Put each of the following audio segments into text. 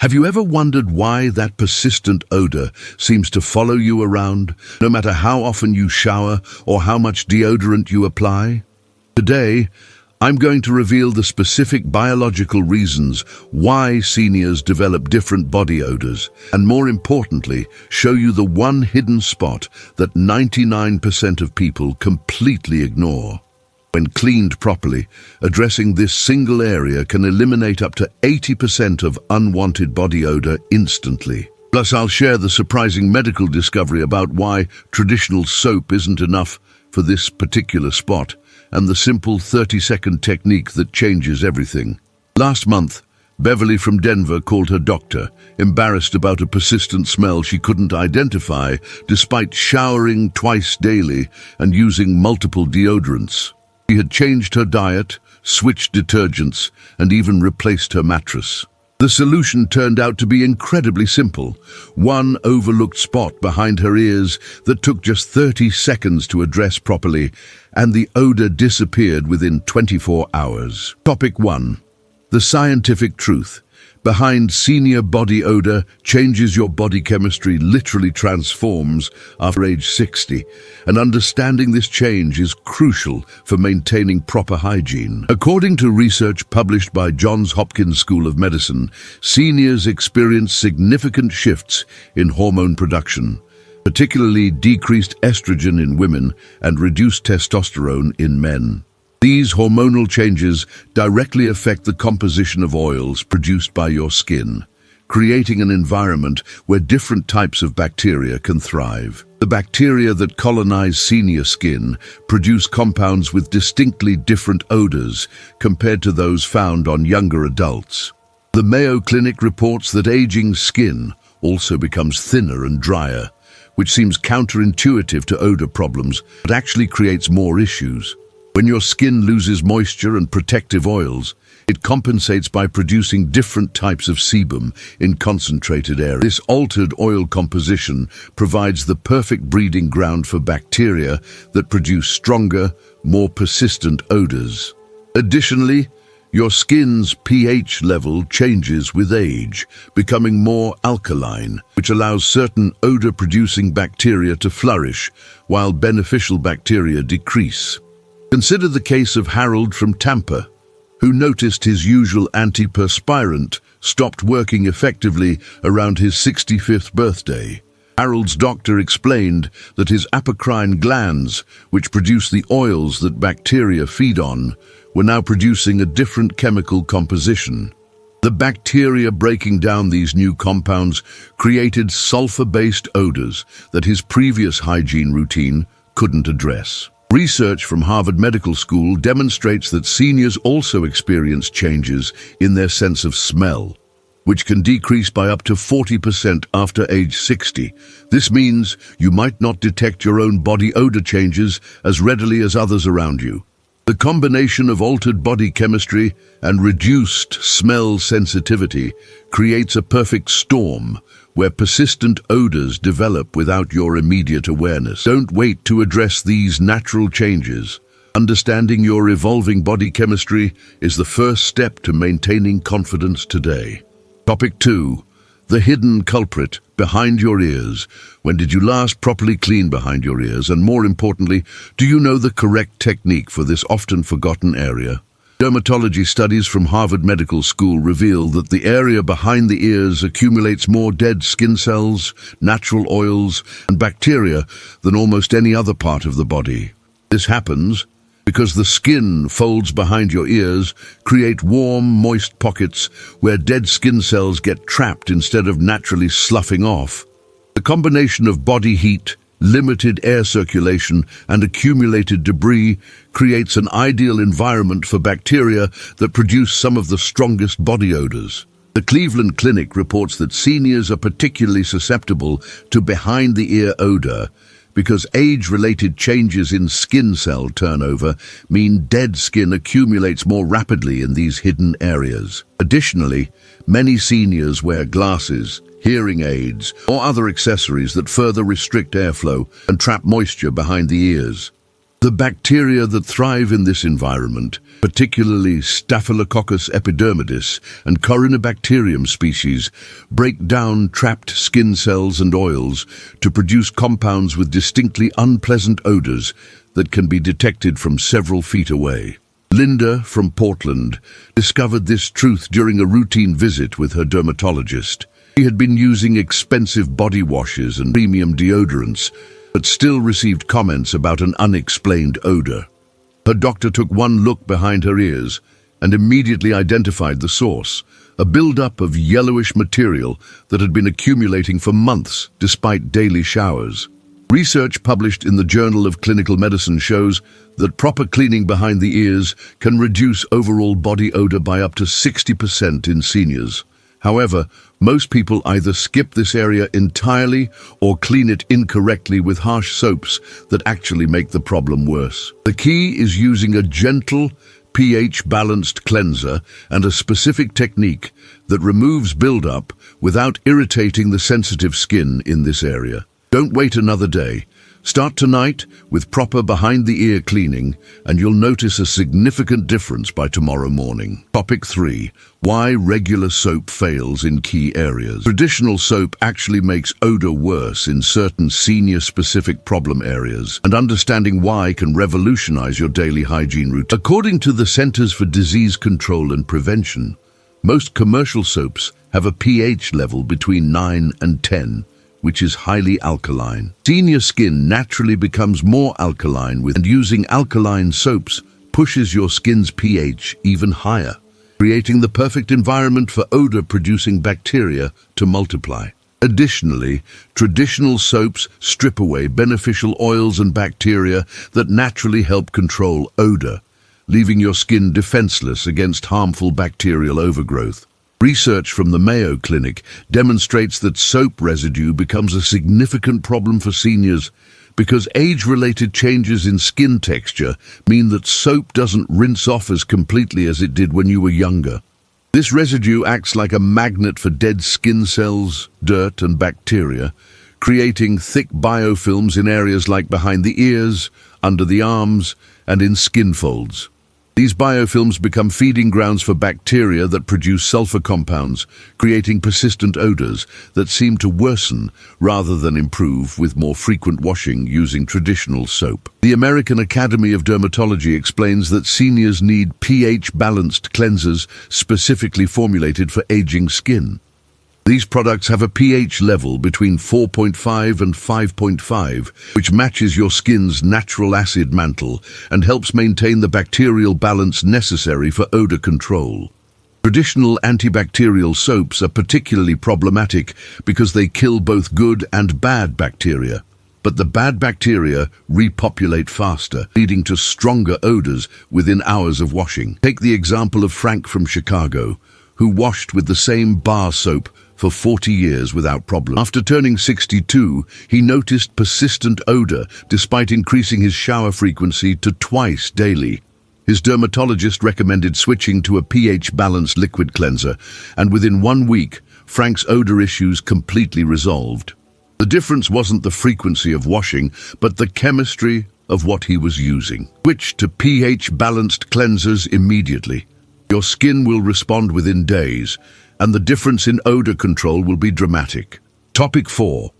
Have you ever wondered why that persistent odor seems to follow you around, no matter how often you shower or how much deodorant you apply? Today, I'm going to reveal the specific biological reasons why seniors develop different body odors, and more importantly, show you the one hidden spot that 99% of people completely ignore. When cleaned properly, addressing this single area can eliminate up to 80% of unwanted body odor instantly. Plus, I'll share the surprising medical discovery about why traditional soap isn't enough for this particular spot, and the simple 30-second technique that changes everything. Last month, Beverly from Denver called her doctor, embarrassed about a persistent smell she couldn't identify despite showering twice daily and using multiple deodorants. She had changed her diet, switched detergents, and even replaced her mattress. The solution turned out to be incredibly simple. One overlooked spot behind her ears that took just 30 seconds to address properly, and the odor disappeared within 24 hours. Topic 1. The scientific truth behind senior body odor changes. Your body chemistry literally transforms after age 60, and understanding this change is crucial for maintaining proper hygiene. According to research published by Johns Hopkins School of Medicine, seniors experience significant shifts in hormone production, particularly decreased estrogen in women and reduced testosterone in men. These hormonal changes directly affect the composition of oils produced by your skin, creating an environment where different types of bacteria can thrive. The bacteria that colonize senior skin produce compounds with distinctly different odors compared to those found on younger adults. The Mayo Clinic reports that aging skin also becomes thinner and drier, which seems counterintuitive to odor problems, but actually creates more issues. When your skin loses moisture and protective oils, it compensates by producing different types of sebum in concentrated areas. This altered oil composition provides the perfect breeding ground for bacteria that produce stronger, more persistent odors. Additionally, your skin's pH level changes with age, becoming more alkaline, which allows certain odor-producing bacteria to flourish, while beneficial bacteria decrease. Consider the case of Harold from Tampa, who noticed his usual antiperspirant stopped working effectively around his 65th birthday. Harold's doctor explained that his apocrine glands, which produce the oils that bacteria feed on, were now producing a different chemical composition. The bacteria breaking down these new compounds created sulfur-based odors that his previous hygiene routine couldn't address. Research from Harvard Medical School demonstrates that seniors also experience changes in their sense of smell, which can decrease by up to 40% after age 60. This means you might not detect your own body odor changes as readily as others around you. The combination of altered body chemistry and reduced smell sensitivity creates a perfect storm where persistent odors develop without your immediate awareness. Don't wait to address these natural changes. Understanding your evolving body chemistry is the first step to maintaining confidence today. Topic 2. The hidden culprit behind your ears. When did you last properly clean behind your ears? And more importantly, do you know the correct technique for this often forgotten area? Dermatology studies from Harvard Medical School reveal that the area behind the ears accumulates more dead skin cells, natural oils, and bacteria than almost any other part of the body. This happens because the skin folds behind your ears create warm, moist pockets where dead skin cells get trapped instead of naturally sloughing off. The combination of body heat, limited air circulation, and accumulated debris creates an ideal environment for bacteria that produce some of the strongest body odors. The Cleveland Clinic reports that seniors are particularly susceptible to behind-the-ear odor because age-related changes in skin cell turnover mean dead skin accumulates more rapidly in these hidden areas. Additionally, many seniors wear glasses, hearing aids, or other accessories that further restrict airflow and trap moisture behind the ears. The bacteria that thrive in this environment, particularly Staphylococcus epidermidis and Corynebacterium species, break down trapped skin cells and oils to produce compounds with distinctly unpleasant odors that can be detected from several feet away. Linda from Portland discovered this truth during a routine visit with her dermatologist. She had been using expensive body washes and premium deodorants, but still received comments about an unexplained odor. Her doctor took one look behind her ears and immediately identified the source, a buildup of yellowish material that had been accumulating for months despite daily showers. Research published in the Journal of Clinical Medicine shows that proper cleaning behind the ears can reduce overall body odor by up to 60% in seniors. However, most people either skip this area entirely or clean it incorrectly with harsh soaps that actually make the problem worse. The key is using a gentle, pH-balanced cleanser and a specific technique that removes buildup without irritating the sensitive skin in this area. Don't wait another day. Start tonight with proper behind-the-ear cleaning, and you'll notice a significant difference by tomorrow morning. Topic 3. Why regular soap fails in key areas. Traditional soap actually makes odor worse in certain senior-specific problem areas, and understanding why can revolutionize your daily hygiene routine. According to the Centers for Disease Control and Prevention, most commercial soaps have a pH level between 9 and 10, which is highly alkaline. Senior skin naturally becomes more alkaline and using alkaline soaps pushes your skin's pH even higher, creating the perfect environment for odor-producing bacteria to multiply. Additionally, traditional soaps strip away beneficial oils and bacteria that naturally help control odor, leaving your skin defenseless against harmful bacterial overgrowth. Research from the Mayo Clinic demonstrates that soap residue becomes a significant problem for seniors because age-related changes in skin texture mean that soap doesn't rinse off as completely as it did when you were younger. This residue acts like a magnet for dead skin cells, dirt, and bacteria, creating thick biofilms in areas like behind the ears, under the arms, and in skin folds. These biofilms become feeding grounds for bacteria that produce sulfur compounds, creating persistent odors that seem to worsen rather than improve with more frequent washing using traditional soap. The American Academy of Dermatology explains that seniors need pH-balanced cleansers specifically formulated for aging skin. These products have a pH level between 4.5 and 5.5, which matches your skin's natural acid mantle and helps maintain the bacterial balance necessary for odor control. Traditional antibacterial soaps are particularly problematic because they kill both good and bad bacteria. But the bad bacteria repopulate faster, leading to stronger odors within hours of washing. Take the example of Frank from Chicago, who washed with the same bar soap for 40 years without problem. After turning 62, he noticed persistent odor despite increasing his shower frequency to twice daily. His dermatologist recommended switching to a pH-balanced liquid cleanser, and within 1 week, Frank's odor issues completely resolved. The difference wasn't the frequency of washing, but the chemistry of what he was using. Switch to pH-balanced cleansers immediately. Your skin will respond within days, and the difference in odor control will be dramatic. Topic 4.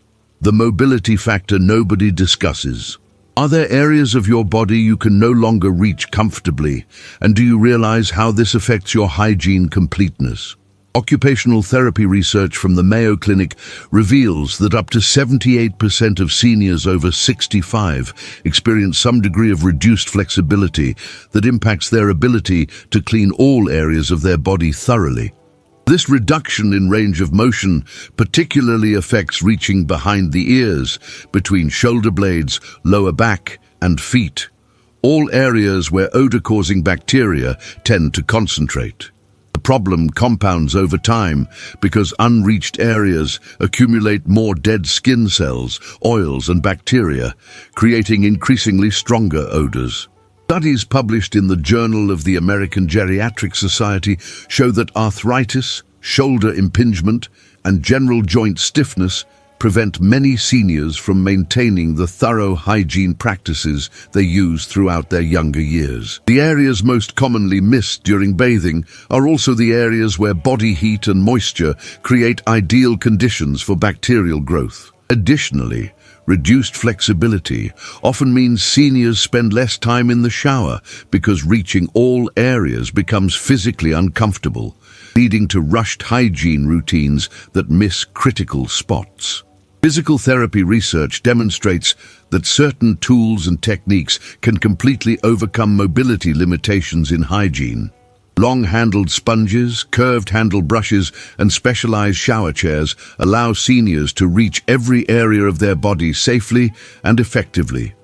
The mobility factor nobody discusses. Are there areas of your body you can no longer reach comfortably, and do you realize how this affects your hygiene completeness? Occupational therapy research from the Mayo Clinic reveals that up to 78% of seniors over 65 experience some degree of reduced flexibility that impacts their ability to clean all areas of their body thoroughly. This reduction in range of motion particularly affects reaching behind the ears, between shoulder blades, lower back, and feet, all areas where odor-causing bacteria tend to concentrate. The problem compounds over time because unreached areas accumulate more dead skin cells, oils, and bacteria, creating increasingly stronger odors. Studies published in the Journal of the American Geriatric Society show that arthritis, shoulder impingement, and general joint stiffness prevent many seniors from maintaining the thorough hygiene practices they use throughout their younger years. The areas most commonly missed during bathing are also the areas where body heat and moisture create ideal conditions for bacterial growth. Additionally, reduced flexibility often means seniors spend less time in the shower because reaching all areas becomes physically uncomfortable, leading to rushed hygiene routines that miss critical spots. Physical therapy research demonstrates that certain tools and techniques can completely overcome mobility limitations in hygiene. Long-handled sponges, curved-handled brushes, and specialized shower chairs allow seniors to reach every area of their body safely and effectively.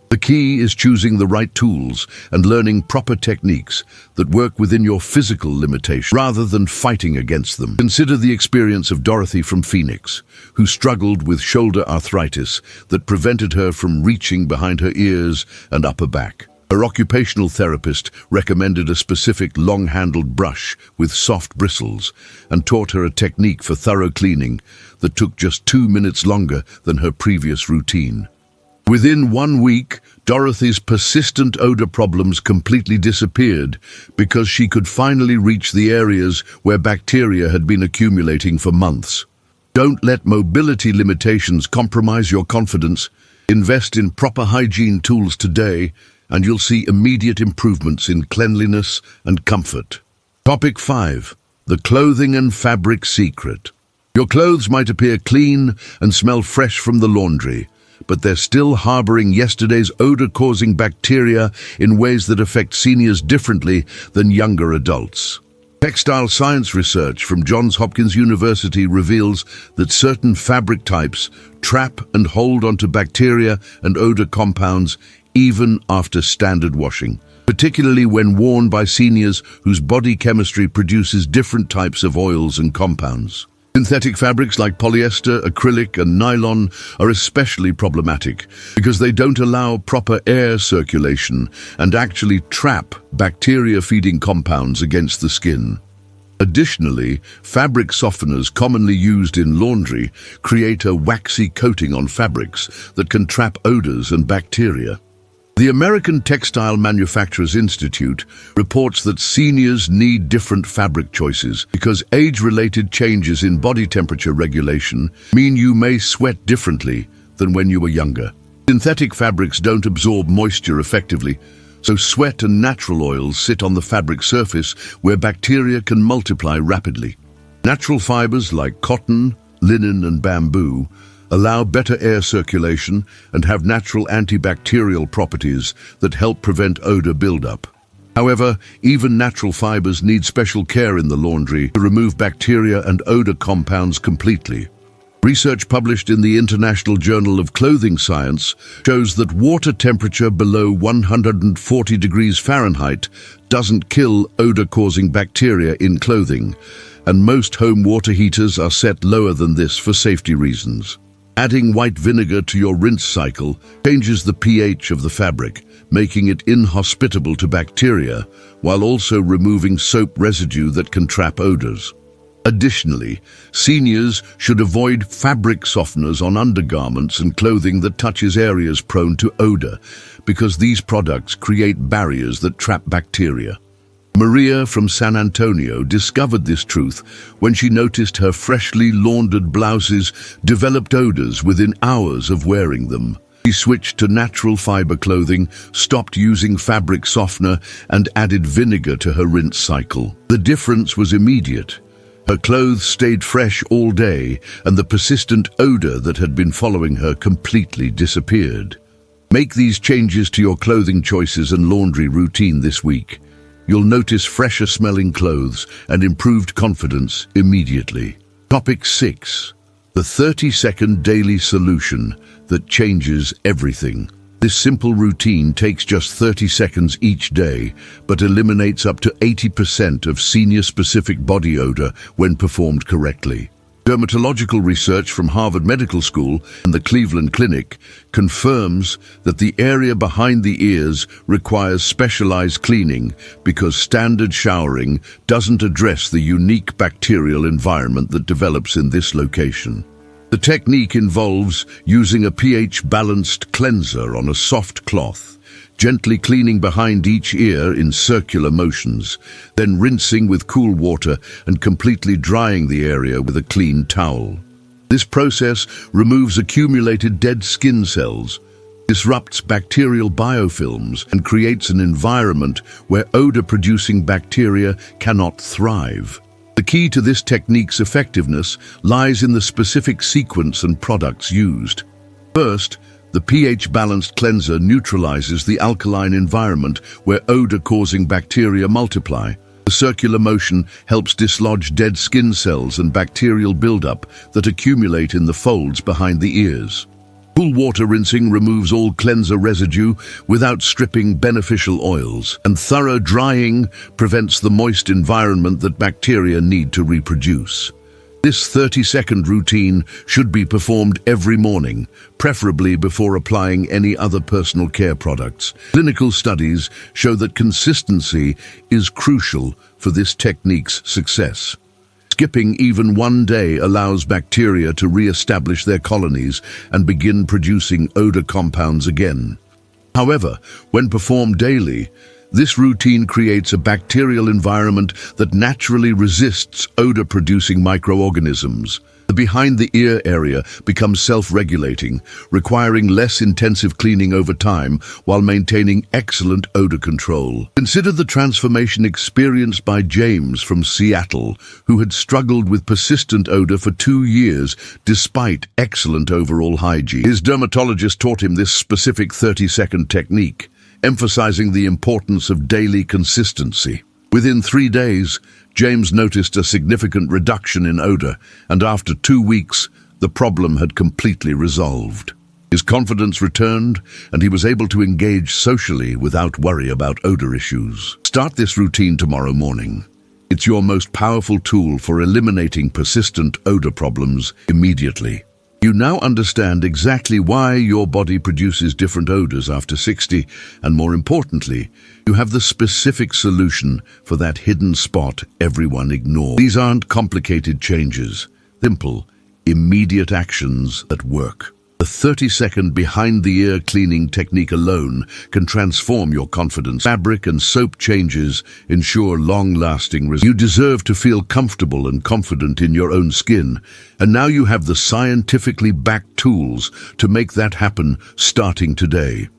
The key is choosing the right tools and learning proper techniques that work within your physical limitations rather than fighting against them. Consider the experience of Dorothy from Phoenix, who struggled with shoulder arthritis that prevented her from reaching behind her ears and upper back. Her occupational therapist recommended a specific long-handled brush with soft bristles and taught her a technique for thorough cleaning that took just 2 minutes longer than her previous routine. Within 1 week, Dorothy's persistent odor problems completely disappeared because she could finally reach the areas where bacteria had been accumulating for months. Don't let mobility limitations compromise your confidence. Invest in proper hygiene tools today, and you'll see immediate improvements in cleanliness and comfort. Topic 5. The clothing and fabric secret. Your clothes might appear clean and smell fresh from the laundry, but they're still harboring yesterday's odor-causing bacteria in ways that affect seniors differently than younger adults. Textile science research from Johns Hopkins University reveals that certain fabric types trap and hold onto bacteria and odor compounds even after standard washing, particularly when worn by seniors whose body chemistry produces different types of oils and compounds. Synthetic fabrics like polyester, acrylic, and nylon are especially problematic because they don't allow proper air circulation and actually trap bacteria-feeding compounds against the skin. Additionally, fabric softeners commonly used in laundry create a waxy coating on fabrics that can trap odors and bacteria. The American Textile Manufacturers Institute reports that seniors need different fabric choices because age-related changes in body temperature regulation mean you may sweat differently than when you were younger. Synthetic fabrics don't absorb moisture effectively, so sweat and natural oils sit on the fabric surface where bacteria can multiply rapidly. Natural fibers like cotton, linen, and bamboo allow better air circulation and have natural antibacterial properties that help prevent odor buildup. However, even natural fibers need special care in the laundry to remove bacteria and odor compounds completely. Research published in the International Journal of Clothing Science shows that water temperature below 140 degrees Fahrenheit doesn't kill odor-causing bacteria in clothing, and most home water heaters are set lower than this for safety reasons. Adding white vinegar to your rinse cycle changes the pH of the fabric, making it inhospitable to bacteria, while also removing soap residue that can trap odors. Additionally, seniors should avoid fabric softeners on undergarments and clothing that touches areas prone to odor, because these products create barriers that trap bacteria. Maria from San Antonio discovered this truth when she noticed her freshly laundered blouses developed odors within hours of wearing them. She switched to natural fiber clothing, stopped using fabric softener, and added vinegar to her rinse cycle. The difference was immediate. Her clothes stayed fresh all day, and the persistent odor that had been following her completely disappeared. Make these changes to your clothing choices and laundry routine this week. You'll notice fresher smelling clothes and improved confidence immediately. Topic 6. The 30-second daily solution that changes everything. This simple routine takes just 30 seconds each day, but eliminates up to 80% of senior-specific body odor when performed correctly. Dermatological research from Harvard Medical School and the Cleveland Clinic confirms that the area behind the ears requires specialized cleaning because standard showering doesn't address the unique bacterial environment that develops in this location. The technique involves using a pH-balanced cleanser on a soft cloth, gently cleaning behind each ear in circular motions, then rinsing with cool water and completely drying the area with a clean towel. This process removes accumulated dead skin cells, disrupts bacterial biofilms, and creates an environment where odor-producing bacteria cannot thrive. The key to this technique's effectiveness lies in the specific sequence and products used. First, the pH-balanced cleanser neutralizes the alkaline environment where odor-causing bacteria multiply. The circular motion helps dislodge dead skin cells and bacterial buildup that accumulate in the folds behind the ears. Cool water rinsing removes all cleanser residue without stripping beneficial oils, and thorough drying prevents the moist environment that bacteria need to reproduce. This 30-second routine should be performed every morning, preferably before applying any other personal care products. Clinical studies show that consistency is crucial for this technique's success. Skipping even one day allows bacteria to re-establish their colonies and begin producing odor compounds again. However, when performed daily, this routine creates a bacterial environment that naturally resists odor-producing microorganisms. The behind-the-ear area becomes self-regulating, requiring less intensive cleaning over time while maintaining excellent odor control. Consider the transformation experienced by James from Seattle, who had struggled with persistent odor for 2 years despite excellent overall hygiene. His dermatologist taught him this specific 30-second technique, emphasizing the importance of daily consistency. Within 3 days, James noticed a significant reduction in odor, and after 2 weeks, the problem had completely resolved. His confidence returned, and he was able to engage socially without worry about odor issues. Start this routine tomorrow morning. It's your most powerful tool for eliminating persistent odor problems immediately. You now understand exactly why your body produces different odors after 60, and more importantly, you have the specific solution for that hidden spot everyone ignores. These aren't complicated changes, simple, immediate actions that work. The 30-second behind-the-ear cleaning technique alone can transform your confidence. Fabric and soap changes ensure long-lasting results. You deserve to feel comfortable and confident in your own skin, and now you have the scientifically backed tools to make that happen starting today.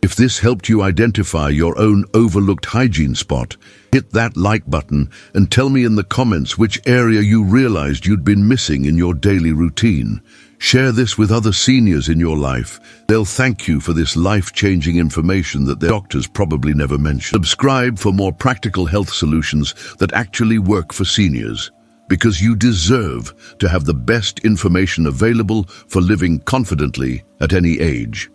If this helped you identify your own overlooked hygiene spot, hit that like button and tell me in the comments which area you realized you'd been missing in your daily routine. Share this with other seniors in your life. They'll thank you for this life-changing information that their doctors probably never mentioned. Subscribe for more practical health solutions that actually work for seniors, because you deserve to have the best information available for living confidently at any age.